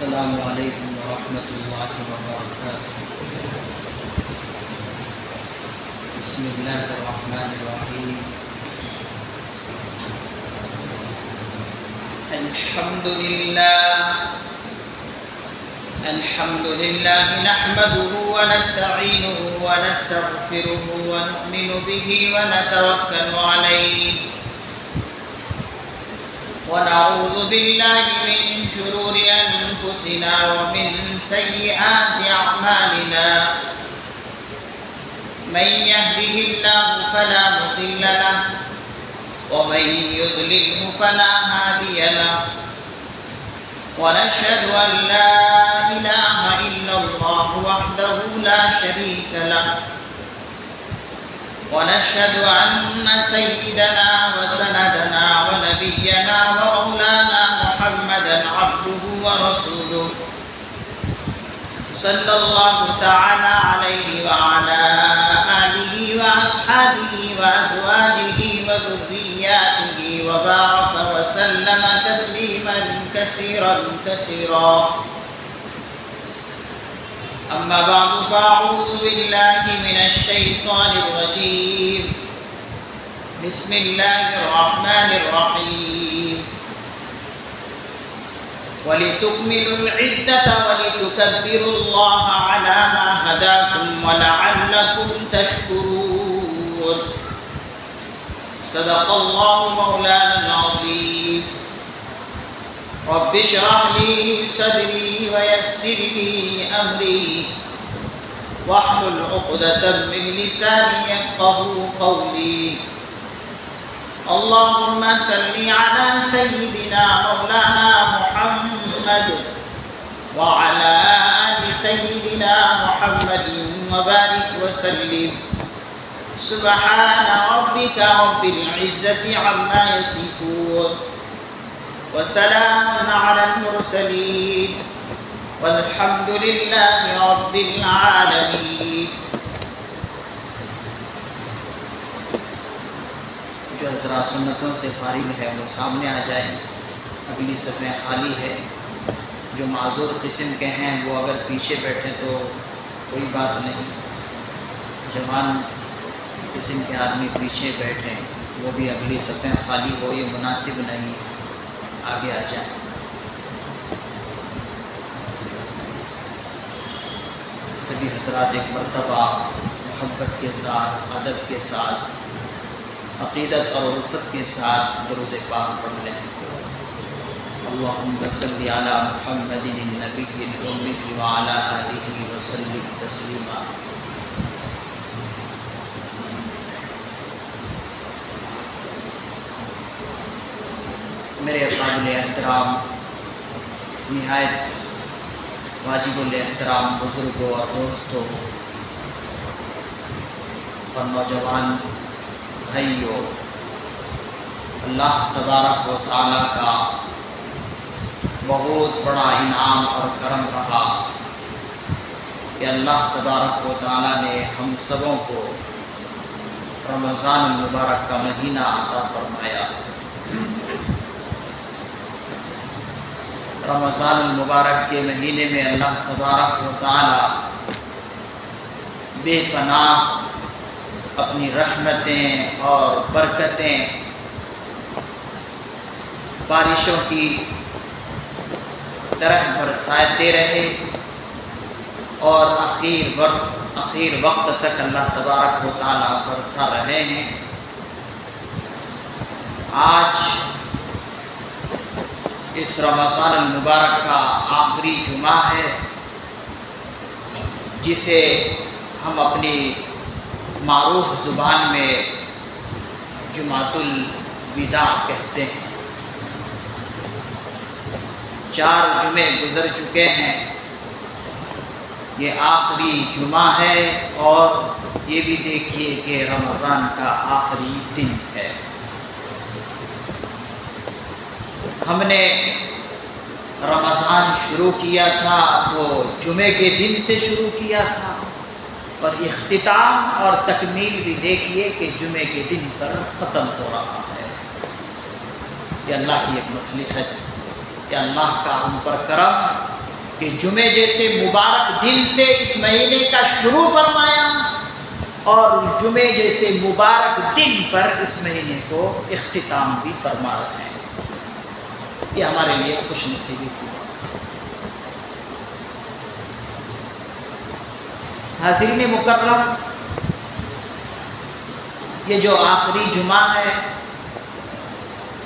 السلام علیکم ورحمۃ اللہ وبرکاتہ۔ بسم اللہ الرحمن الرحیم۔ الحمد للہ نحمده ونستعینه ونستغفره ونؤمن به ونتوکل علیہ ونعوذ باللہ من شرور انفسنا ومن سیئات اعمالنا، من يهده الله فلا مضل له ومن يضلله فلا هادي له، ونشهد ان لا اله الا الله وحده لا شريك له، ونشهد أن سيدنا وسندنا ونبينا ومولانا محمدا عبده ورسوله، صلى الله تعالى عليه وعلى آله وأصحابه وأزواجه وذرياته وبارك وسلم تسليما كثيرا كثيرا. أما بعد فأعوذ بالله من الشيطان الرجيم. بسم الله الرحمن الرحيم. ولتكملوا العدة ولتكبروا الله على ما هداكم ولعلكم تشكرون. صدق الله مولانا العظيم. رب اشرح لي صدري ويسر لي أمري واحلل عقدة من لساني يفقهوا قولي. اللهم صل على سيدنا مولانا محمد وعلى آل سيدنا محمد وبارك وسلم. سبحان ربك رب العزة عما يصفون وسلام على المرسلين والحمد لله رب العالمين. جو حضرات سنتوں سے فارغ ہے وہ سامنے آ جائیں، اگلی صفیں خالی ہے. جو معذور قسم کے ہیں وہ اگر پیچھے بیٹھیں تو کوئی بات نہیں، جوان قسم کے آدمی پیچھے بیٹھیں، وہ بھی اگلی صفیں خالی ہو، یہ مناسب نہیں، آگے آ جائیں. سبھی حضرات ایک مرتبہ محبت کے ساتھ، ادب کے ساتھ، عقیدت اور الفت کے ساتھ درود پاک پڑھ لیں. اللہم صلی علی محمد النبی الأمی وعلی آلہ وسلم تسلیما. میرے قابل احترام، نہایت واجب الاحترام بزرگوں اور دوستوں اور نوجوان بھائیوں، اللہ تبارک و تعالیٰ کا بہت بڑا انعام اور کرم رہا کہ اللہ تبارک و تعالیٰ نے ہم سبوں کو رمضان المبارک کا مہینہ عطا فرمایا. رمضان المبارک کے مہینے میں اللہ تبارک و تعالی بے پناہ اپنی رحمتیں اور برکتیں بارشوں کی طرح برساتے رہے، اور آخر وقت تک اللہ تبارک و تعالی برسا رہے ہیں. آج اس رمضان المبارک کا آخری جمعہ ہے، جسے ہم اپنی معروف زبان میں جمعۃ الوداع کہتے ہیں. 4 جمعے گزر چکے ہیں، یہ آخری جمعہ ہے، اور یہ بھی دیکھیے کہ رمضان کا آخری دن ہے. ہم نے رمضان شروع کیا تھا تو جمعے کے دن سے شروع کیا تھا، اور اختتام اور تکمیل بھی دیکھیے کہ جمعے کے دن پر ختم ہو رہا ہے. یہ اللہ کی ایک مصلحت، کہ اللہ کا ہم پر کرم کہ جمعے جیسے مبارک دن سے اس مہینے کا شروع فرمایا اور جمعے جیسے مبارک دن پر اس مہینے کو اختتام بھی فرما رہے ہیں۔ یہ ہمارے لیے خوش نصیبی کی بات۔ حاضرین مکرم، یہ جو آخری جمعہ ہے،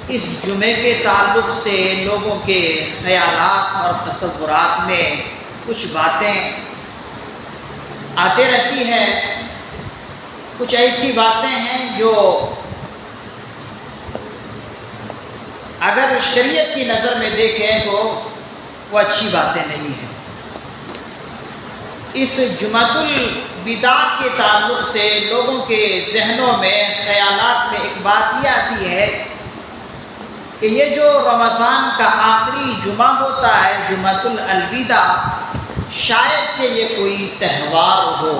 اس جمعے کے تعلق سے لوگوں کے خیالات اور تصورات میں کچھ باتیں آتے رہتی ہیں۔ کچھ ایسی باتیں ہیں جو اگر شریعت کی نظر میں دیکھیں تو وہ اچھی باتیں نہیں ہیں۔ اس جمعۃ الوداع کے تعلق سے لوگوں کے ذہنوں میں، خیالات میں ایک بات یہ آتی ہے کہ یہ جو رمضان کا آخری جمعہ ہوتا ہے، جمعۃ الوداع، شاید کہ یہ کوئی تہوار ہو۔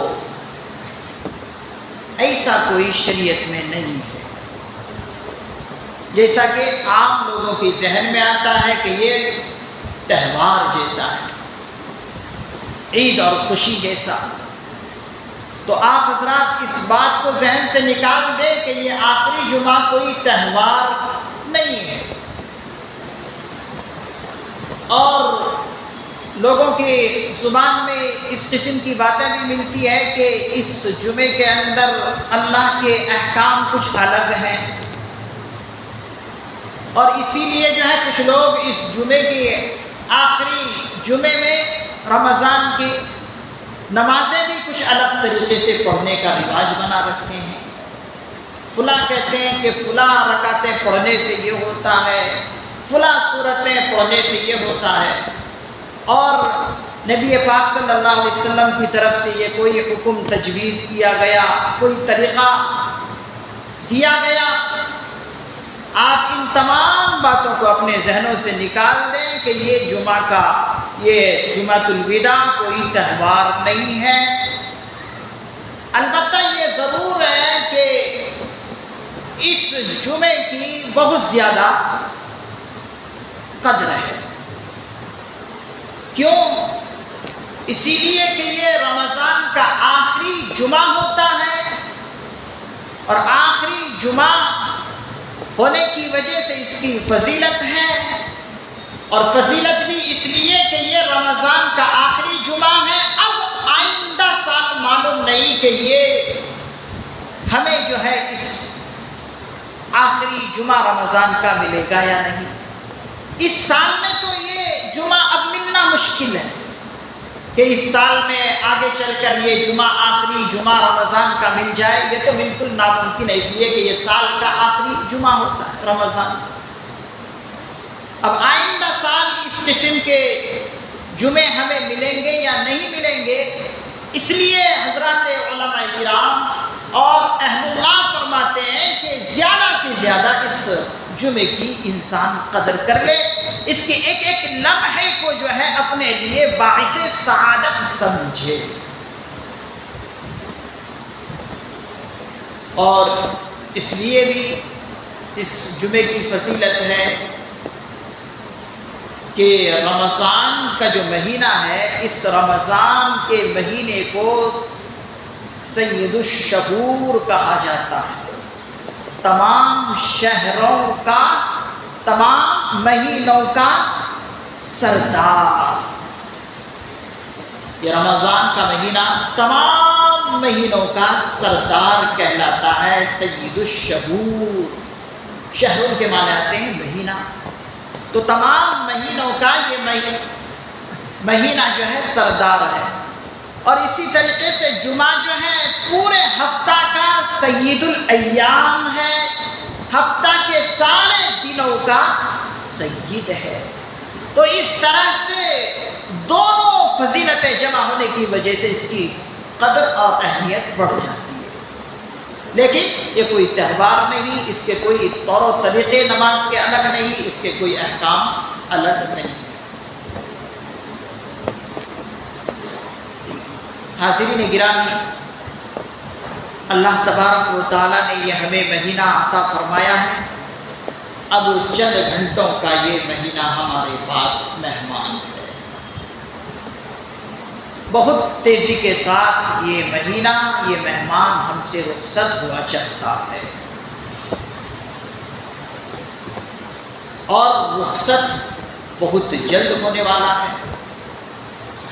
ایسا کوئی شریعت میں نہیں ہے، جیسا کہ عام لوگوں کے ذہن میں آتا ہے کہ یہ تہوار جیسا ہے، عید اور خوشی جیسا۔ تو آپ حضرات اس بات کو ذہن سے نکال دیں کہ یہ آخری جمعہ کوئی تہوار نہیں ہے۔ اور لوگوں کی زبان میں اس قسم کی باتیں بھی ملتی ہے کہ اس جمعے کے اندر اللہ کے احکام کچھ الگ ہیں، اور اسی لیے جو ہے کچھ لوگ اس جمعے کے آخری جمعے میں رمضان کی نمازیں بھی کچھ الگ طریقے سے پڑھنے کا رواج بنا رکھتے ہیں۔ فلاں کہتے ہیں کہ فلاں رکعتیں پڑھنے سے یہ ہوتا ہے، فلاں صورتیں پڑھنے سے یہ ہوتا ہے، اور نبی پاک صلی اللہ علیہ وسلم کی طرف سے یہ کوئی حکم تجویز کیا گیا، کوئی طریقہ دیا گیا۔ آپ ان تمام باتوں کو اپنے ذہنوں سے نکال دیں کہ یہ جمعہ کا، یہ جمعۃ الوداع کوئی تہوار نہیں ہے۔ البتہ یہ ضرور ہے کہ اس جمعے کی بہت زیادہ قدر ہے۔ کیوں؟ اسی لیے کہ یہ رمضان کا آخری جمعہ ہوتا ہے، اور آخری جمعہ ہونے کی وجہ سے اس کی فضیلت ہے، اور فضیلت بھی اس لیے کہ یہ رمضان کا آخری جمعہ ہے۔ اب آئندہ سال معلوم نہیں کہ یہ ہمیں جو ہے اس آخری جمعہ رمضان کا ملے گا یا نہیں۔ اس سال میں تو یہ جمعہ اب ملنا مشکل ہے کہ اس سال میں آگے چل کر یہ جمعہ آخری جمعہ رمضان کا مل جائے، یہ تو بالکل ناممکن ہے، اس لیے کہ یہ سال کا آخری جمعہ ہوتا ہے رمضان۔ اب آئندہ سال اس قسم کے جمعے ہمیں ملیں گے یا نہیں ملیں گے، اس لیے حضرات علماء کرام اور اہل اللہ فرماتے ہیں کہ زیادہ سے زیادہ اس جمعے کی انسان قدر کر لے، اس کے ایک ایک لمحے کو جو ہے اپنے لیے باعث سعادت سمجھے۔ اور اس لیے بھی اس جمعے کی فضیلت ہے کہ رمضان کا جو مہینہ ہے، اس رمضان کے مہینے کو سید الشہور کہا جاتا ہے۔ تمام شہروں کا، تمام مہینوں کا سردار۔ یہ رمضان کا مہینہ تمام مہینوں کا سردار کہلاتا ہے، سید الشہور۔ شہروں کے معنی آتے ہیں مہینہ، تو تمام مہینوں کا یہ مہینہ جو ہے سردار ہے۔ اور اسی طریقے سے جمعہ جو ہے پورے ہفتہ کا سید الایام ہے، ہفتہ کے سارے دنوں کا سید ہے۔ تو اس طرح سے دونوں فضیلتیں جمع ہونے کی وجہ سے اس کی قدر اور اہمیت بڑھ جاتی ہے۔ لیکن یہ کوئی تہوار نہیں، اس کے کوئی طور و طریقے نماز کے الگ نہیں، اس کے کوئی احکام الگ نہیں۔ حاضرین گرامی، اللہ تبارک و تعالیٰ نے یہ ہمیں مہینہ عطا فرمایا ہے۔ اب چند گھنٹوں کا یہ مہینہ ہمارے پاس مہمان ہے۔ بہت تیزی کے ساتھ یہ مہینہ، یہ مہمان ہم سے رخصت ہوا چلتا ہے، اور رخصت بہت جلد ہونے والا ہے۔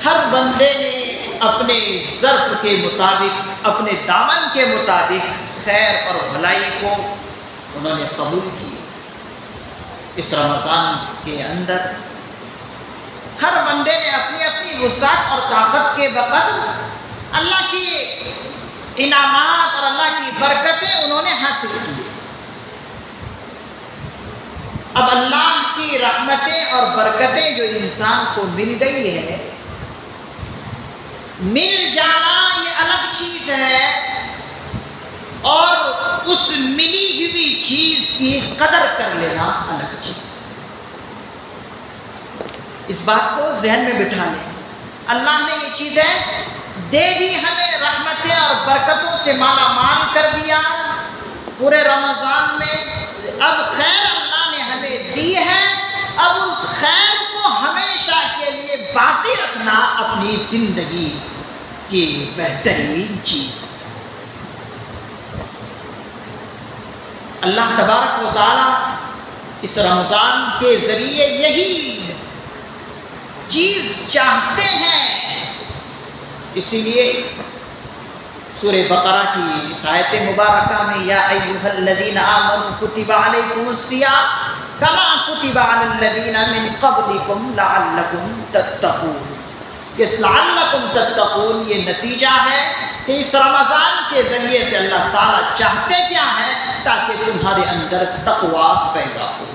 ہر بندے نے اپنے ظرف کے مطابق، اپنے دامن کے مطابق خیر اور بھلائی کو انہوں نے قبول کی۔ اس رمضان کے اندر ہر بندے نے اپنی اپنی وسعت اور طاقت کے وقت اللہ کی انعامات اور اللہ کی برکتیں انہوں نے حاصل کی۔ اب اللہ کی رحمتیں اور برکتیں جو انسان کو مل گئی ہے، مل جانا یہ الگ چیز ہے، اور اس ملی ہوئی چیز کی قدر کر لینا الگ چیز ہے۔ اس بات کو ذہن میں بٹھا لیں، اللہ نے یہ چیزیں دے دی ہمیں، رحمتیں اور برکتوں سے مالا مال کر دیا پورے رمضان میں۔ اب خیر اللہ نے ہمیں دی ہے، اب اس خیر کو ہمیشہ کے لیے باقی رکھنا اپنی زندگی کی بہترین چیز۔ اللہ تبارک و تعالی اس رمضان کے ذریعے یہی چیز چاہتے ہیں، اسی لیے سورہ بقرہ کی اس آیت مبارکہ میں یا ایھا الذین آمنوا کتب علیکم الصیام کما کتب علی الذین من قبلکم لعلکم تتقون۔ یہ لعلکم تتقون یہ نتیجہ ہے کہ اس رمضان کے ذریعے سے اللہ تعالیٰ چاہتے کیا ہے، تاکہ تمہارے اندر تقوی پیدا ہو۔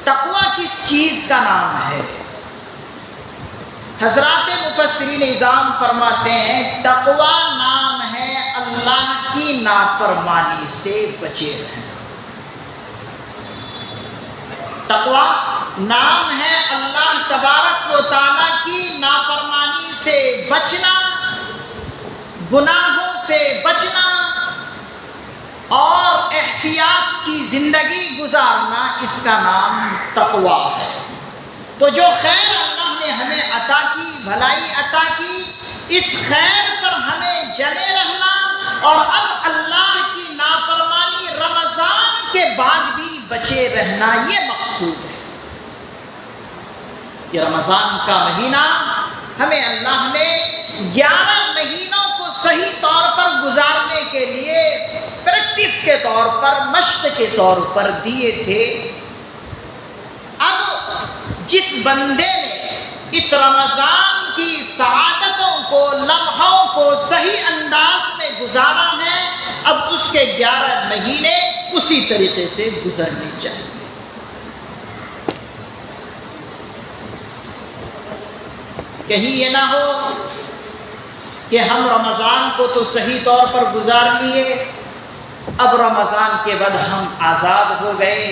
تقوی کس چیز کا نام ہے؟ حضرات مفسرین اعظام فرماتے ہیں تقوی نام ہے اللہ کی نافرمانی سے بچے رہنا۔ تقوی نام ہے اللہ تبارک و تعالیٰ کی نافرمانی سے بچنا، گناہوں سے بچنا اور احتیاط کی زندگی گزارنا، اس کا نام تقوی ہے۔ تو جو خیر اللہ نے ہمیں عطا کی، بھلائی عطا کی، اس خیر پر ہمیں جمے رہنا، اور اب اللہ کی نافرمانی رمضان کے بعد بھی بچے رہنا، یہ مقصود ہے۔ یہ رمضان کا مہینہ ہمیں اللہ نے 11 مہینوں کو صحیح طور پر گزارنے کے لیے پریکٹس کے طور پر، مشق کے طور پر دیے تھے۔ اب جس بندے نے اس رمضان کی سعادتوں کو، لمحوں کو صحیح انداز میں گزارا ہے، اب اس کے 11 مہینے اسی طریقے سے گزرنے چاہیے۔ کہیں یہ نہ ہو کہ ہم رمضان کو تو صحیح طور پر گزار لیے، اب رمضان کے بعد ہم آزاد ہو گئے۔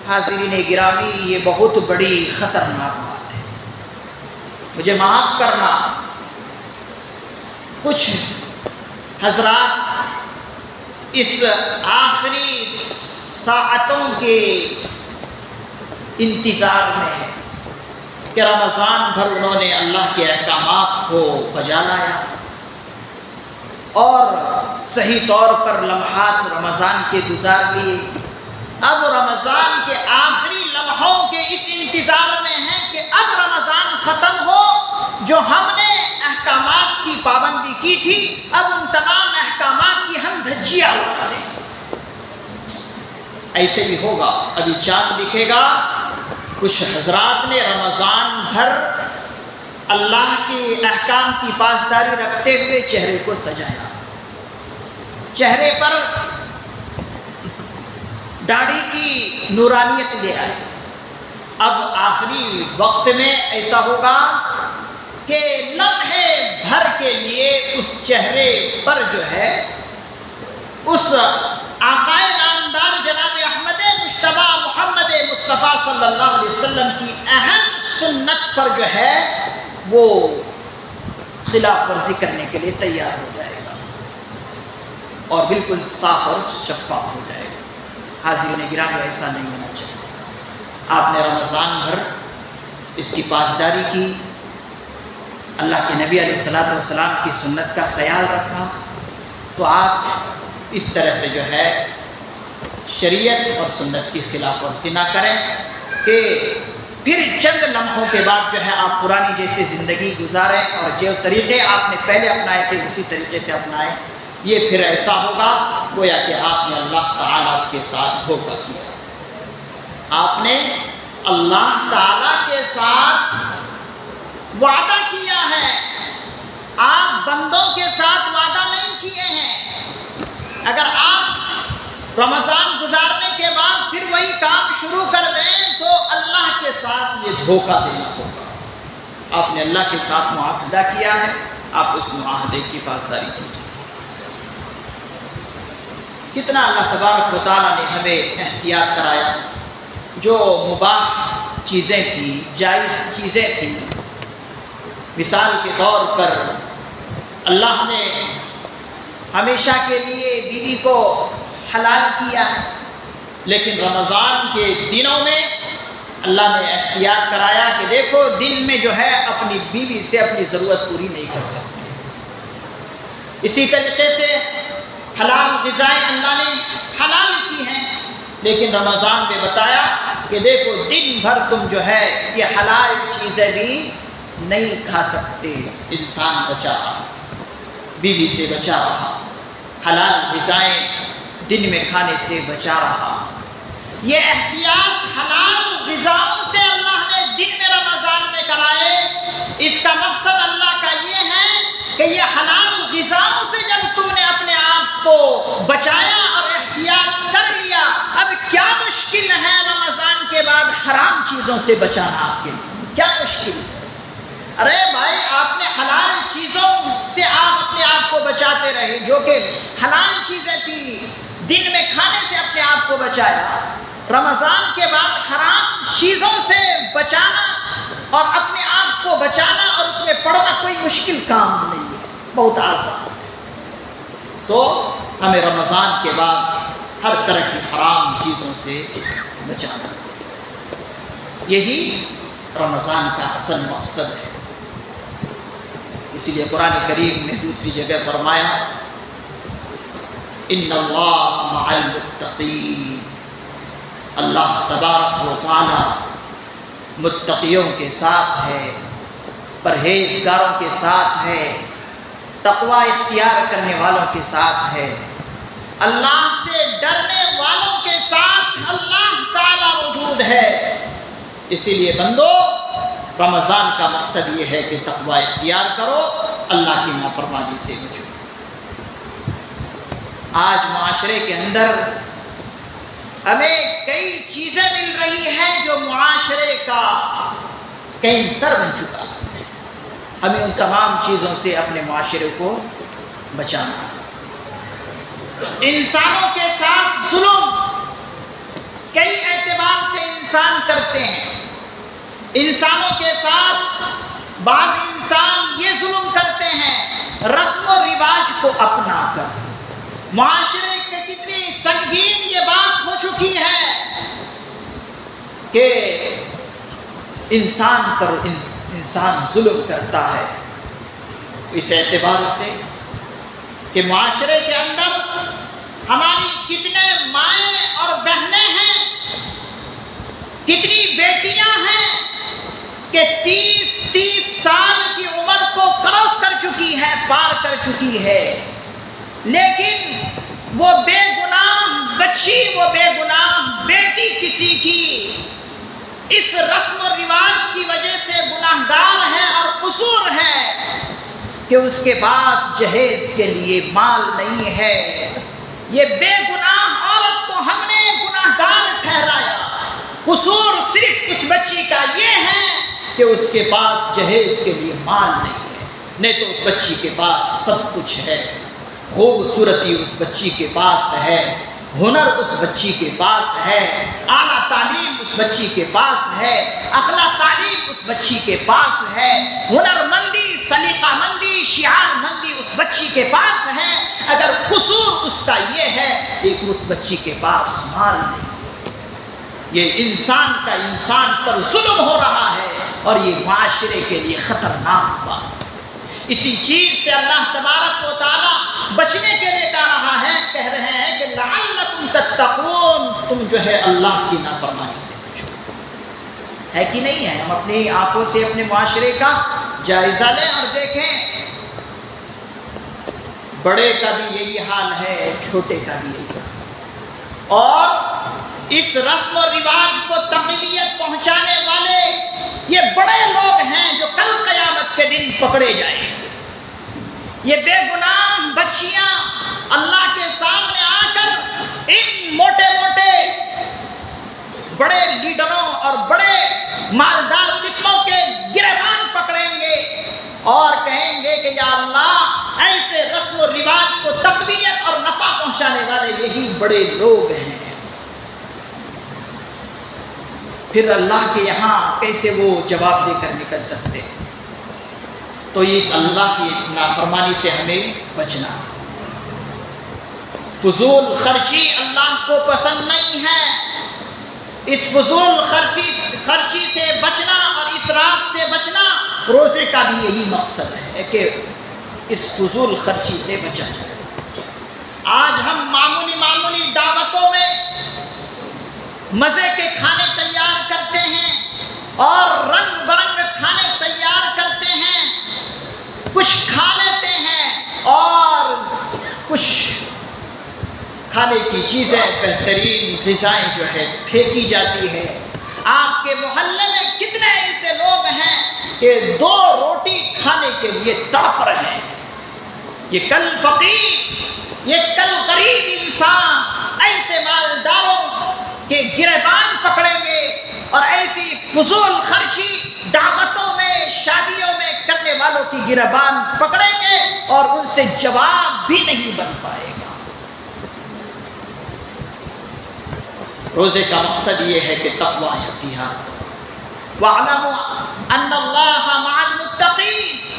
حاضرین گرامی، یہ بہت بڑی خطرناک بات ہے۔ مجھے معاف کرنا، کچھ حضرات اس آخری ساعتوں کے انتظار میں ہیں کہ رمضان بھر انہوں نے اللہ کے احکامات کو بجا لایا اور صحیح طور پر لمحات رمضان کے گزار لیے۔ اب رمضان کے آخری لمحوں کے اس انتظار میں ہیں کہ اب رمضان ختم ہو، جو ہم نے احکامات کی پابندی کی تھی، اب ان تمام احکامات کی ہم دھجیاں اڑا دیں۔ ایسے بھی ہوگا، ابھی چاند دکھے گا۔ کچھ حضرات نے رمضان بھر اللہ کے احکام کی پاسداری رکھتے ہوئے چہرے کو سجایا، چہرے پر داڑھی کی نورانیت لے آئے۔ اب آخری وقت میں ایسا ہوگا کہ لمحے بھر کے لیے اس چہرے پر جو ہے اس آقائے نامدار جناب احمد مجتبیٰ محمد مصطفیٰ صلی اللہ علیہ وسلم کی اہم سنت پر جو ہے وہ خلاف ورزی کرنے کے لیے تیار ہو جائے گا اور بالکل صاف اور شفاف ہو جائے گا۔ حاضرین گرامی، ایسا نہیں ہونا چاہیے۔ آپ نے رمضان بھر اس کی پاسداری کی، اللہ کے نبی علیہ السلام کی سنت کا خیال رکھا، تو آپ اس طرح سے جو ہے شریعت اور سنت کی خلاف ورزی نہ کریں کہ پھر چند لمحوں کے بعد جو ہے آپ پرانی جیسی زندگی گزاریں اور جو طریقے آپ نے پہلے اپنائے تھے اسی طریقے سے اپنائیں. یہ پھر ایسا ہوگا گویا کہ آپ نے اللہ تعالیٰ کے ساتھ دھوکہ کیا. آپ نے اللہ تعالیٰ کے ساتھ وعدہ کیا ہے، آپ بندوں کے ساتھ وعدہ نہیں کیے ہیں. اگر آپ رمضان گزارنے کے بعد پھر وہی کام شروع کر دیں تو اللہ کے ساتھ یہ دھوکہ دینا ہوگا. آپ نے اللہ کے ساتھ معاہدہ کیا ہے، آپ اس معاہدے کی پاسداری کیجیے. کتنا اللہ تبارک و تعالیٰ نے ہمیں احتیاط کرایا. جو مباح چیزیں تھیں، جائز چیزیں تھیں، مثال کے طور پر اللہ نے ہمیشہ کے لیے بیوی کو حلال کیا، لیکن رمضان کے دنوں میں اللہ نے احتیاط کرایا کہ دیکھو دن میں جو ہے اپنی بیوی سے اپنی ضرورت پوری نہیں کر سکتے. اسی طریقے سے حلال غذائیں اللہ نے حلال کی ہیں، لیکن رمضان میں بتایا کہ دیکھو دن بھر تم جو ہے یہ حلال چیزیں بھی نہیں کھا سکتے. انسان بچا رہا، بیوی سے بچا رہا، حلال غذائیں دن میں کھانے سے بچا رہا. یہ احتیاط حلال غذاؤں سے اللہ نے دن میں رمضان میں کرائے. اس کا مقصد اللہ کا یہ ہے کہ یہ حلال غذاؤں سے جب تم نے اپنے آپ کو بچایا اور احتیاط کر لیا، اب کیا مشکل ہے رمضان کے بعد حرام چیزوں سے بچانا آپ کے لیے؟ کیا مشکل ہے؟ ارے بھائی آپ نے حلال چیزوں سے آپ اپنے آپ کو بچاتے رہے، جو کہ حلال چیزیں تھیں، دن میں کھانے سے اپنے آپ کو بچایا. رمضان کے بعد حرام چیزوں سے بچانا اور اپنے آپ کو بچانا اور اس میں پڑنا کوئی مشکل کام نہیں ہے، بہت آسان ہے. تو ہمیں رمضان کے بعد ہر طرح کی حرام چیزوں سے بچانا، یہی رمضان کا اصل مقصد ہے. اسی لیے قرآن کریم نے دوسری جگہ فرمایا ان اللہ مع المتقین، اللہ تبارک و تعالی متقیوں کے ساتھ ہے، پرہیزگاروں کے ساتھ ہے، تقوی اختیار کرنے والوں کے ساتھ ہے، اللہ سے ڈرنے والوں کے ساتھ اللہ تعالی موجود ہے. اسی لیے بندو رمضان کا مقصد یہ ہے کہ تقوی اختیار کرو، اللہ کی نافرمانی سے بچو. آج معاشرے کے اندر ہمیں کئی چیزیں مل رہی ہیں جو معاشرے کا کینسر بن چکا ہے. ہمیں ان تمام چیزوں سے اپنے معاشرے کو بچانا. انسانوں کے ساتھ ظلم کئی اعتبار سے انسان کرتے ہیں. انسانوں کے ساتھ بعض انسان یہ ظلم کرتے ہیں رسم و رواج کو اپنا کر. معاشرے کی کتنی سنگین یہ بات ہو چکی ہے کہ انسان پر انسان ظلم کرتا ہے، اس اعتبار سے کہ معاشرے کے اندر ہماری کتنے مائیں اور بہنیں ہیں، کتنی بیٹیاں ہیں کہ 30 سال کی عمر کو کراس کر چکی ہے، پار کر چکی ہے، لیکن وہ بے گناہ بچی، وہ بے گناہ بیٹی کسی کی اس رسم و رواج کی وجہ سے گناہگار ہے اور قصور ہے کہ اس کے پاس جہیز کے لیے مال نہیں ہے. یہ بے گناہ عورت کو ہم نے گناہگار ٹھہرایا. قصور صرف اس بچی کا یہ ہے کہ اس کے پاس جہیز کے لیے مال نہیں ہے، نہیں تو اس بچی کے پاس سب کچھ ہے. خوبصورتی اس بچی کے پاس ہے، ہنر اس بچی کے پاس ہے، اعلیٰ تعلیم اس بچی کے پاس ہے، اخلاق تعلیم اس بچی کے پاس ہے، ہنر مندی، سلیقہ مندی، شعار مندی اس بچی کے پاس ہے. اگر قصور اس کا یہ ہے کہ اس بچی کے پاس مال نہیں. یہ انسان کا انسان پر ظلم ہو رہا ہے اور یہ معاشرے کے لیے خطرناک بات ہے. اسی چیز سے اللہ تبارک و تعالی بچنے کے لیے کہہ رہے ہیں کہ لعلکم تتقون، تم جو ہے اللہ کی نافرمانی سے بچو۔ ہے کہ نہیں ہے؟ ہم اپنی آنکھوں سے اپنے معاشرے کا جائزہ لیں اور دیکھیں، بڑے کا بھی یہی حال ہے، چھوٹے کا بھی یہی حال، اور اس رسم و رواج کو تقلیت پہنچانے والے یہ بڑے لوگ ہیں جو کل قیامت کے دن پکڑے جائیں گے۔ یہ بے گناہ بچیاں اللہ کے سامنے آ کر ان موٹے موٹے بڑے لیڈروں اور بڑے مالدار قسموں کے گریبان پکڑیں گے اور کہیں گے کہ یا اللہ، ایسے رسم و رواج کو تقویت اور نفع پہنچانے والے یہی بڑے لوگ ہیں۔ پھر اللہ کے یہاں کیسے وہ جواب دے کر نکل سکتے؟ تو اس اللہ کی اس نافرمانی سے ہمیں بچنا۔ فضول خرچی اللہ کو پسند نہیں ہے۔ اس فضول خرچی سے بچنا اور اسراف سے بچنا، روزے کا بھی یہی مقصد ہے کہ اس فضول خرچی سے بچا جائے۔ آج ہم معمولی دعوتوں میں مزے کے کھانے تیار کرتے ہیں اور رنگ برنگ کھانے تیار کرتے ہیں، کچھ کھا لیتے ہیں اور کچھ کھانے کی چیزیں، بہترین غذائیں جو ہے پھینکی جاتی ہے۔ آپ کے محلے میں کتنے ایسے لوگ ہیں کہ 2 روٹی کھانے کے لیے تڑپ رہے ہیں؟ یہ کل فقیر، یہ کل غریب انسان ایسے مالداروں کے گریبان پکڑیں گے اور ایسی فضول خرچی دعوتوں میں، شادیوں میں کرنے والوں کی گریبان پکڑیں گے اور ان سے جواب بھی نہیں بن پائے گا۔ روزے کا مقصد یہ ہے کہ تقوی اختیار کرو۔ وَاعْلَمُوا أَنَّ اللَّهَ مَعَ الْمُتَّقِينَ۔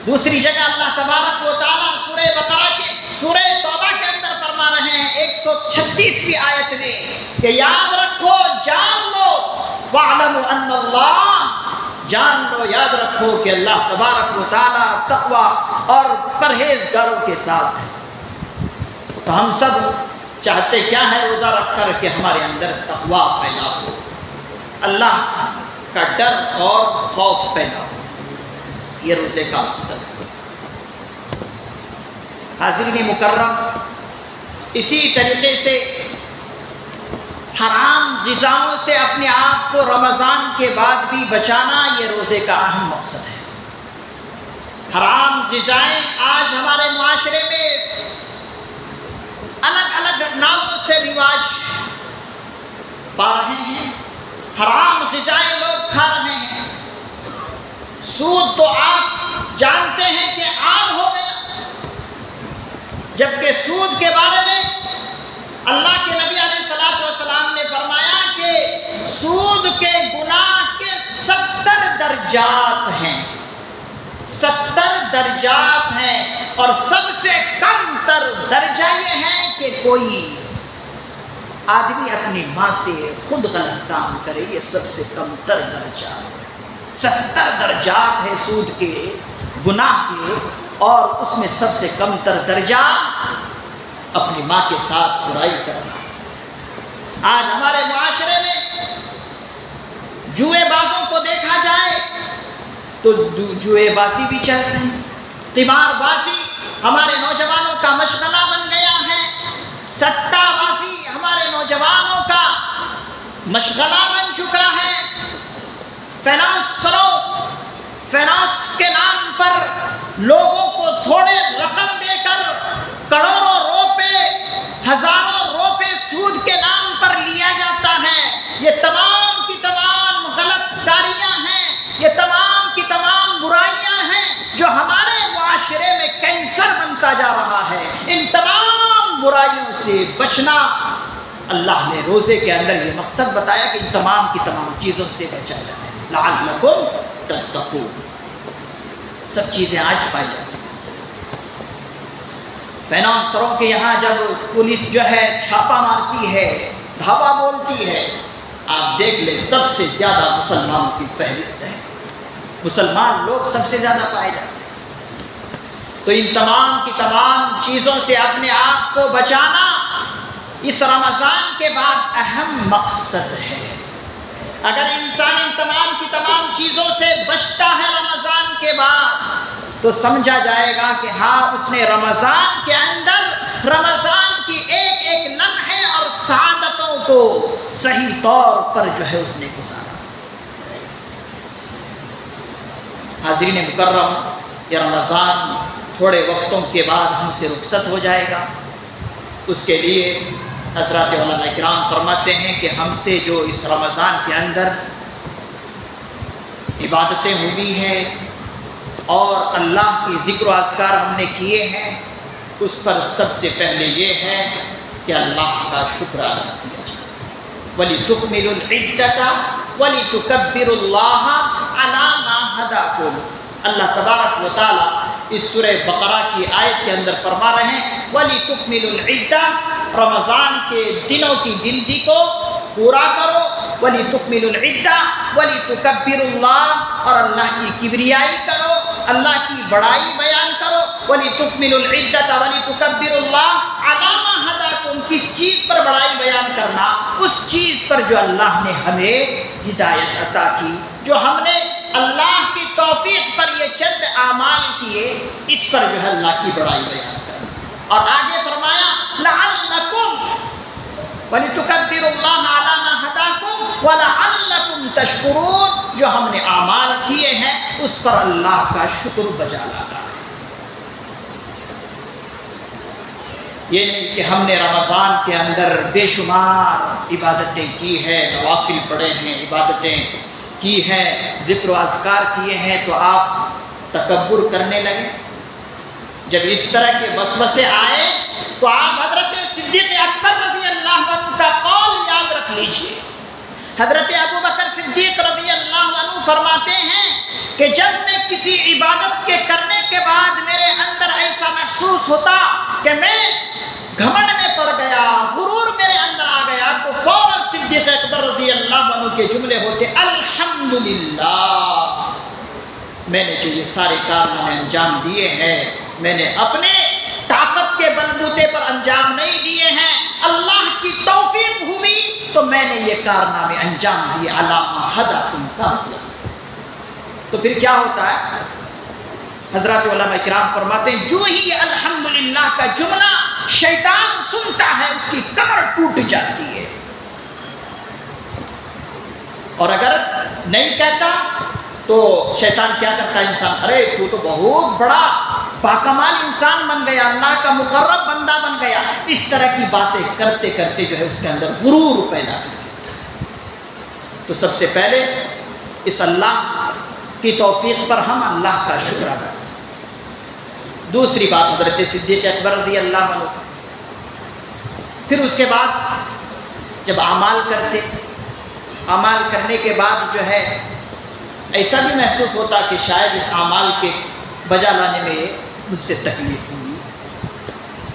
دوسری جگہ اللہ تبارک و تعالیٰ سورہ بقرہ کے سورہ توبہ کے اندر فرما رہے ہیں 136ویں آیت میں کہ یاد رکھو، جان لو، وَاعْلَمُوا أَنَّ اللَّهَ، جان لو، یاد رکھو کہ اللہ تبارک و تعالیٰ تقوی اور پرہیزگاروں کے ساتھ ہے۔ تو ہم سب چاہتے کیا ہے روزہ رکھ کر کہ ہمارے اندر تقوی پیدا ہو، اللہ کا ڈر اور خوف پیدا ہو۔ یہ روزے کا مقصد ہے۔ حاضرین مکرم، اسی طریقے سے حرام غذاؤں سے اپنے آپ کو رمضان کے بعد بھی بچانا، یہ روزے کا اہم مقصد ہے۔ حرام غذائیں آج ہمارے معاشرے میں الگ الگ ناموں سے رواج پا رہے ہیں۔ حرام غذائیں لوگ کھا رہے ہیں۔ سود تو آپ جانتے ہیں کہ عام ہو گیا، جبکہ سود کے بارے میں اللہ کے نبی علیہ الصلوۃ والسلام نے فرمایا کہ سود کے گناہ کے 70 درجات ہیں، 70 درجات ہیں، اور سب سے کم تر درجہ یہ ہے کہ کوئی آدمی اپنی ماں سے خود غلط کام کرے، یہ سب سے کم تر درجہ۔ 70 درجات ہے سود کے گناہ کے، اور اس میں سب سے کم تر درجہ اپنی ماں کے ساتھ برائی کرنا۔ آج ہمارے معاشرے میں جوئے بازوں کو دیکھا جائے تو جوئے بازی بھی چل رہے ہیں، قمار بازی ہمارے نوجوانوں کا مشغلہ بن گیا ہے، سٹہ بازی ہمارے نوجوانوں کا مشغلہ بن چکا ہے۔ فائنانس کے نام پر لوگوں کو تھوڑے رقم دے کر کروڑوں روپے، ہزاروں روپے سود کے نام پر لیا جاتا ہے۔ یہ تمام کی تمام غلط کاریاں ہیں، یہ تمام کی تمام برائیاں ہیں جو ہمارے معاشرے میں کینسر بنتا جا رہا ہے۔ ان تمام برائیوں سے بچنا، اللہ نے روزے کے اندر یہ مقصد بتایا کہ ان تمام کی تمام چیزوں سے بچا جائے۔ لعلکم تتقون، سب چیزیں آج پائی جاتی ہیں۔ فائنانسروں کے یہاں جب پولیس جو ہے چھاپا مارتی ہے، دھاوا بولتی ہے، آپ دیکھ لیں سب سے زیادہ مسلمانوں کی فہرست ہے، مسلمان لوگ سب سے زیادہ پائے جاتے ہیں۔ تو ان تمام کی تمام چیزوں سے اپنے آپ کو بچانا اس رمضان کے بعد اہم مقصد ہے۔ اگر انسان ان تمام کی تمام چیزوں سے بچتا ہے رمضان کے بعد تو سمجھا جائے گا کہ ہاں اس نے رمضان کے اندر رمضان کی ایک ایک لمحے اور سعادتوں کو صحیح طور پر جو ہے اس نے گزارا۔ حاضرین مکرم، یہ رمضان تھوڑے وقتوں کے بعد ہم سے رخصت ہو جائے گا۔ اس کے لیے حضرات علماء کرام فرماتے ہیں کہ ہم سے جو اس رمضان کے اندر عبادتیں ہوئی ہیں اور اللہ کی ذکر و اذکار ہم نے کیے ہیں، اس پر سب سے پہلے یہ ہے کہ اللہ کا شکر ادا کیا جائے۔ وَلِتُكْمِلُوا الْعِدَّةَ وَلِتُكَبِّرُوا اللَّهَ عَلَى مَا هَدَاكُمْ۔ اللہ تبارک و تعالیٰ اس سورہ بقرہ کی آیت کے اندر فرما رہے ہیں وَلِتُكْمِلُوا الْعِدَّةَ، رمضان کے دنوں کی گنتی کو پورا کرو، وَلِتُكْمِلُوا الْعِدَّةَ وَلِتُكَبِّرُوا اللَّهَ، اور اللہ کی کبریائی کرو، اللہ کی بڑائی بیان کرو۔ وَلِتُكْمِلُوا الْعِدَّةَ وَلِتُكَبِّرُوا اللَّهَ عَلَى مَا هَدَاكُمْ، کس چیز پر بڑائی بیان کرنا؟ اس چیز پر جو اللہ نے ہمیں ہدایت عطا کی، جو ہم نے اللہ کی توفیق پر یہ چند اعمال کیے، اس پر جو ہے اللہ کی بڑائی بیان کرنا۔ اور آگے فرمایا لعلکم وَلِتُكَبِّرُوا اللَّهَ عَلَى مَا هَدَاكُمْ وَلَعَلَّكُمْ تَشْكُرُونَ، جو ہم نے اعمال کیے ہیں اس پر اللہ کا شکر بجا لانا ہے۔ یہ نہیں کہ ہم نے رمضان کے اندر بے شمار عبادتیں کی ہیں، نوافل پڑھے ہیں، عبادتیں کی ہیں، ذکر و اذکار کیے ہیں، تو آپ تکبر کرنے لگے۔ جب اس طرح کے وسوسے آئے تو آپ حضرت صدیق اکبر رضی اللہ عنہ کا قول یاد رکھ لیجئے۔ حضرت ابو بکر صدیق رضی اللہ عنہ فرماتے ہیں کہ جب میں کسی عبادت کے کرنے کے بعد میرے اندر ایسا محسوس ہوتا کہ میں گھمنڈ میں پڑ گیا، غرور میرے اندر آ گیا، تو فوراً صدیق اکبر رضی اللہ عنہ کے جملے ہوتے الحمدللہ، میں نے جو یہ سارے کارنامے انجام دیے ہیں میں نے اپنے طاقت کے بلبوتے پر انجام نہیں دیے ہیں، اللہ کی توفیق ہوئی تو میں نے یہ کارنامے انجام دیے۔ علامہ ہداکم کا مطلب تو پھر کیا ہوتا ہے؟ حضرات علماء کرام فرماتے ہیں جو ہی یہ الحمدللہ کا جملہ شیطان سنتا ہے اس کی کمر ٹوٹ جاتی ہے، اور اگر نہیں کہتا تو شیطان کیا کرتا ہے؟ انسان ارے تو بہت بڑا باکمال انسان بن گیا، اللہ کا مقرب بندہ بن گیا، اس طرح کی باتیں کرتے کرتے جو ہے اس کے اندر غرور پیدا کر دیتا ہے۔ تو سب سے پہلے اس اللہ کی توفیق پر ہم اللہ کا شکر ادا کریں۔ دوسری بات حضرت صدیق اکبر رضی اللہ عنہ، پھر اس کے بعد جب اعمال کرتے، اعمال کرنے کے بعد جو ہے ایسا بھی محسوس ہوتا کہ شاید اس اعمال کے بجا لانے میں مجھ سے تکلیف ہوئی،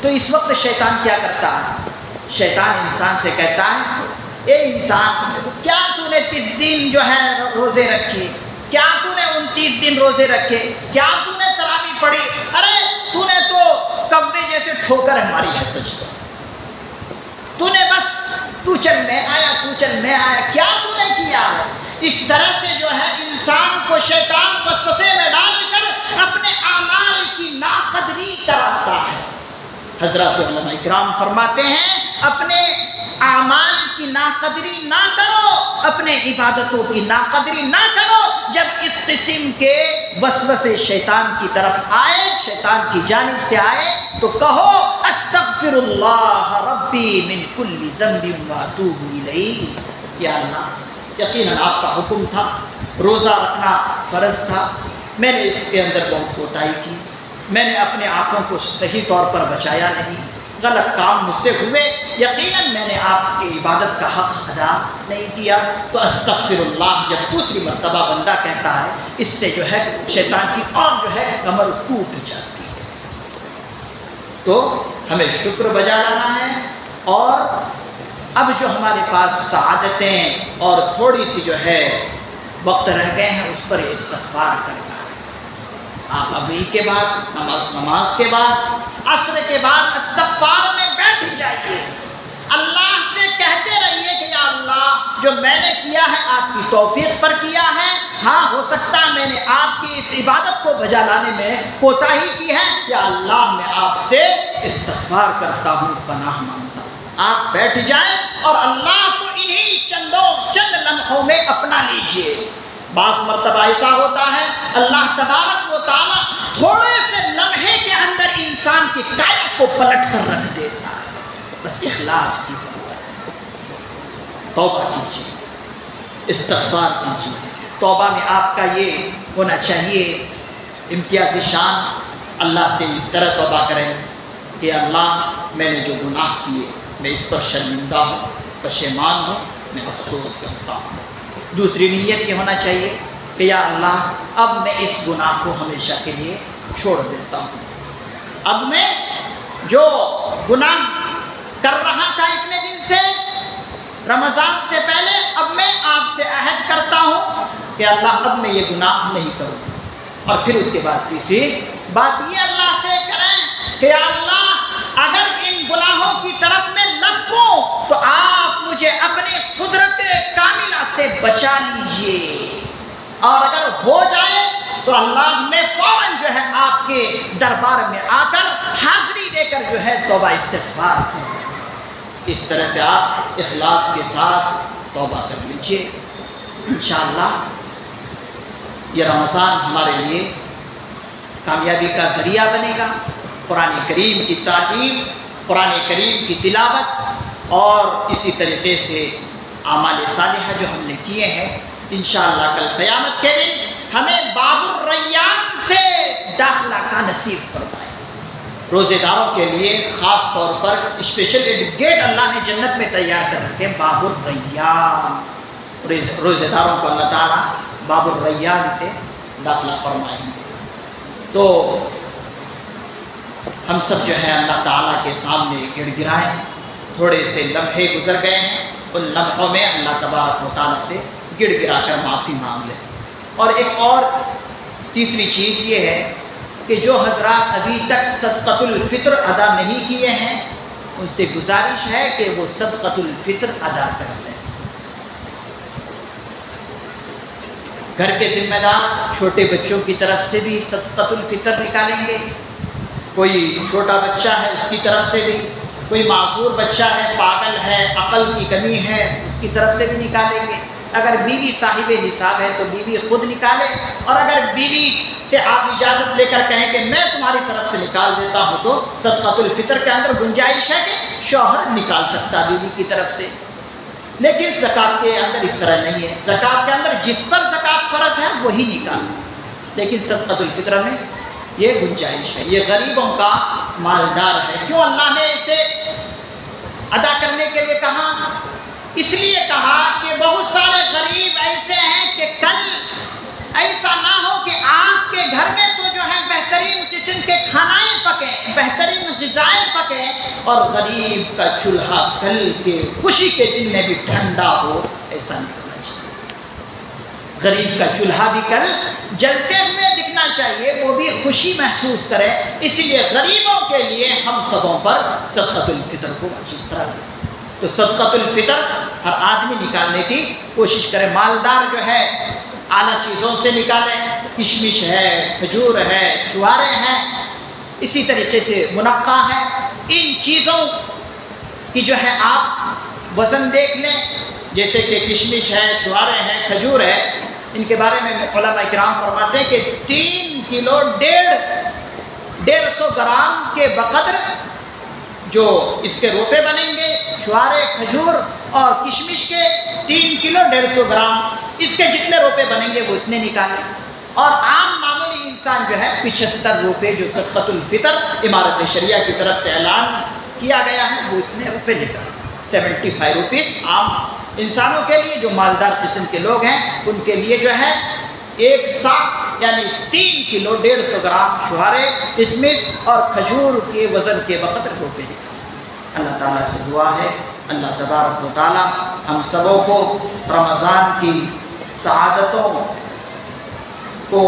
تو اس وقت شیطان کیا کرتا ہے؟ شیطان انسان سے کہتا ہے اے انسان، کیا تو نے 30 دن جو ہے روزے رکھے؟ کیا تو نے 29 دن روزے رکھے؟ کیا تو نے تراویح پڑھی؟ ارے تو نے تو کوے جیسے ٹھوکر ہماری ہے سجدہ، تو نے بس تو چل میں آیا، تو چل میں آیا، کیا تو نے کیا ہے؟ اس طرح سے جو ہے انسان کو شیطان وسوسے میں ڈال کر اپنے اعمال کی ناقدری کراتا ہے۔ حضرات علماء کرام فرماتے ہیں اپنے اعمال کی ناقدری نہ کرو، اپنے عبادتوں کی ناقدری نہ کرو۔ جب اس قسم کے وسوسے شیطان کی طرف آئے، شیطان کی جانب سے آئے، تو کہو استغفر اللہ ربی من کل ذنب واتوب الیہ، یا اللہ یقیناً آپ کا حکم تھا، روزہ رکھنا فرض تھا، میں نے اس کے اندر بہت کوتاہی کی، میں نے اپنے آنکھوں کو صحیح طور پر بچایا نہیں، غلط کام مجھ سے ہوئے، یقیناً میں نے آپ کی عبادت کا حق ادا نہیں کیا، تو استغفر اللہ جب دوسری مرتبہ بندہ کہتا ہے، اس سے جو ہے شیطان کی اور جو ہے کمر ٹوٹ جاتی ہے۔ تو ہمیں شکر بجا لانا ہے، اور اب جو ہمارے پاس سعادتیں اور تھوڑی سی جو ہے وقت رہ گئے ہیں اس پر استغفار کرنا ہے۔ آپ ابھی کے بعد نماز کے بعد عصر کے بعد استغفار میں بیٹھ جائیے، اللہ سے کہتے رہیے کہ یا اللہ جو میں نے کیا ہے آپ کی توفیق پر کیا ہے، ہاں ہو سکتا ہے میں نے آپ کی اس عبادت کو بجا لانے میں کوتاہی کی ہے، یا اللہ میں آپ سے استغفار کرتا ہوں، پناہ مانگتا ہوں۔ آپ بیٹھ جائیں اور اللہ کو انہی چند لمحوں میں اپنا لیجئے۔ بعض مرتبہ ایسا ہوتا ہے اللہ تبارک و تعالیٰ تھوڑے سے لمحے کے اندر انسان کی کائنات کو پلٹ کر رکھ دیتا ہے، بس اخلاص کی ضرورت ہے۔ توبہ کیجیے، استغفار کیجیے۔ توبہ میں آپ کا یہ ہونا چاہیے امتیازی شان، اللہ سے اس طرح توبہ کریں کہ اللہ میں نے جو گناہ کیے میں اس پر شرمندہ ہوں، پشیمان ہوں، میں افسوس کرتا ہوں۔ دوسری نیت یہ ہونا چاہیے کہ یا اللہ اب میں اس گناہ کو ہمیشہ کے لیے چھوڑ دیتا ہوں، اب میں جو گناہ کر رہا تھا اتنے دن سے رمضان سے پہلے، اب میں آپ سے عہد کرتا ہوں کہ اللہ اب میں یہ گناہ نہیں کروں۔ اور پھر اس کے بعد تیسری بات یہ اللہ سے کریں کہ یا اللہ اگر ان گناہوں کی طرف میں لپکوں تو آپ مجھے اپنے قدرت کاملہ سے بچا لیجئے، اور اگر ہو جائے تو اللہ میں فوراً جو ہے آپ کے دربار میں آ کر حاضری دے کر جو ہے توبہ استغفار کریں۔ اس طرح سے آپ اخلاص کے ساتھ توبہ کر لیجئے، انشاءاللہ یہ رمضان ہمارے لیے کامیابی کا ذریعہ بنے گا۔ قرآن کریم کی تعلیم، قرآن کریم کی تلاوت اور اسی طریقے سے اعمال صالحہ جو ہم نے کیے ہیں، انشاءاللہ کل قیامت کے دن ہمیں باب الریان سے داخلہ کا نصیب فرمائے۔ روزے داروں کے لیے خاص طور پر اسپیشل گیٹ اللہ نے جنت میں تیار کر رکھے، باب الریان۔ روزے داروں کو اللہ تعالیٰ باب الریان سے داخلہ فرمائیں گے۔ تو ہم سب جو ہے اللہ تعالیٰ کے سامنے گڑ گڑائیں، تھوڑے سے لمحے گزر گئے ہیں، ان لمحوں میں اللہ تبارک و تعالیٰ سے گڑ گڑا کر معافی مانگ لیں۔ اور ایک اور تیسری چیز یہ ہے کہ جو حضرات ابھی تک صدقۃ الفطر ادا نہیں کیے ہیں، ان سے گزارش ہے کہ وہ صدقۃ الفطر ادا کر لیں۔ گھر کے ذمہ دار چھوٹے بچوں کی طرف سے بھی صدقۃ الفطر نکالیں گے، کوئی چھوٹا بچہ ہے اس کی طرف سے بھی، کوئی معذور بچہ ہے، پاگل ہے، عقل کی کمی ہے، اس کی طرف سے بھی نکالیں گے۔ اگر بیوی صاحب نصاب ہے تو بیوی خود نکالے، اور اگر بیوی سے آپ اجازت لے کر کہیں کہ میں تمہاری طرف سے نکال دیتا ہوں تو صدقۃ الفطر کے اندر گنجائش ہے کہ شوہر نکال سکتا بیوی کی طرف سے۔ لیکن زکوٰۃ کے اندر اس طرح نہیں ہے، زکوٰۃ کے اندر جس پر زکوٰۃ فرض ہے وہی نکالنا، لیکن صدقۃ الفطر میں یہ گنجائش ہے۔ یہ غریبوں کا مالدار ہے۔ کیوں اللہ نے اسے ادا کرنے کے لیے کہا؟ اس لیے کہا کہ بہت سارے غریب ایسے ہیں کہ کل ایسا نہ ہو کہ آپ کے گھر میں تو جو ہے بہترین قسم کے کھانائیں پکیں، بہترین غذائیں پکیں، اور غریب کا چولہا کل کے خوشی کے دن میں بھی ٹھنڈا ہو، ایسا نہیں ہونا چاہیے۔ غریب کا چولہا بھی کل جلتے ہوئے دکھنا چاہیے، وہ بھی خوشی محسوس کرے۔ اسی لیے غریبوں کے لیے ہم سبوں پر صدقۃ الفطر کو واجب کرا دیں۔ تو صدقۃ الفطر ہر آدمی نکالنے کی کوشش کرے۔ مالدار جو ہے اعلیٰ چیزوں سے نکالیں، کشمش ہے، کھجور ہے، چوارے ہیں، اسی طریقے سے منقع ہے۔ ان چیزوں کی جو ہے آپ وزن دیکھ لیں، جیسے کہ کشمش ہے، چوارے ہیں، کھجور ہے، ان کے بارے میں علماء کرام فرماتے ہیں کہ 3 کلو 150 گرام کے بقدر جو اس کے روپے بنیں گے، چوارے، کھجور اور کشمش کے 3 کلو 150 گرام، اس کے جتنے روپے بنیں گے وہ اتنے نکالیں۔ اور عام معمولی انسان جو ہے 75 روپے جو صدقۃ الفطر امارت شریعہ کی طرف سے اعلان کیا گیا ہے وہ اتنے روپے نکالیں۔ 75 روپیز عام انسانوں کے لیے، جو مالدار قسم کے لوگ ہیں ان کے لیے جو ہے 1 سا یعنی 3 کلو 150 گرام چھوارے، کشمش اور کھجور کے وزن کے بقدر روپے نکالیں۔ اللہ تعالیٰ سے دعا ہے اللہ تبارک و تعالیٰ ہم سبوں کو رمضان کی سعادتوں کو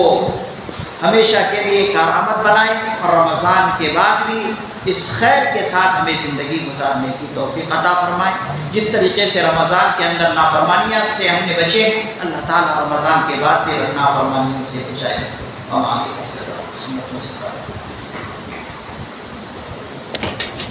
ہمیشہ کے لیے کارآمد بنائیں، اور رمضان کے بعد بھی اس خیر کے ساتھ ہمیں زندگی گزارنے کی توفیق عطا فرمائیں۔ جس طریقے سے رمضان کے اندر نافرمانیاں سے ہم نے بچے، اللہ تعالیٰ رمضان کے بعد بھی نافرمانیوں سے بچائے۔